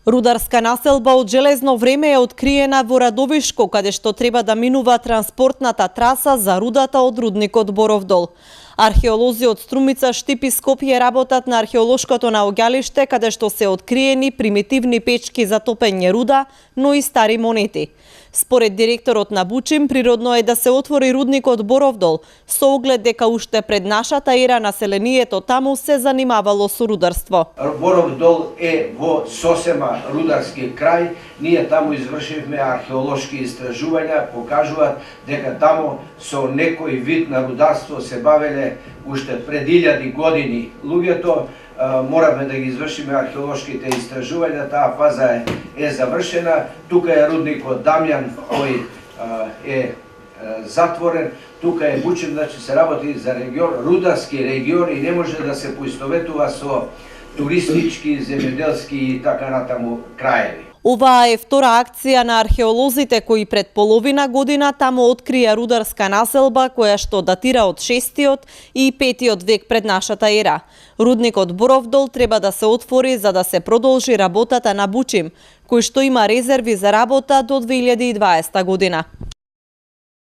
Рударска населба од железно време е откриена во Радовишко, каде што треба да минува транспортната траса за рудата од рудникот Боров дол. Археолози од Струмица, Штип и Скопје работат на археолошкото наоѓалиште, каде што се откриени примитивни печки за топење руда, но и стари монети. Според директорот на Бучим, природно е да се отвори рудникот Боров дол, со оглед дека уште пред нашата ера населението таму се занимавало со рударство. Боров дол е во сосема рударски крај. Ние таму извршивме археолошки истражувања, покажуваат дека таму со некој вид на рударство се бавеле уште пред 1000 години луѓето. Мораме да ги извршиме археолошките истражувања, таа фаза е завршена. Тука е рудникот Дамјан, кој е затворен. Тука е Бучим, значи се работи за регион, рударски регион и не може да се поистоветува со туристички, земјоделски и така натаму краеви. Оваа е втора акција на археолозите кои пред половина година таму открија рударска населба која што датира од 6-тиот и 5-тиот век пред нашата ера. Рудникот Боров дол треба да се отвори за да се продолжи работата на Бучим, кој што има резерви за работа до 2020 година.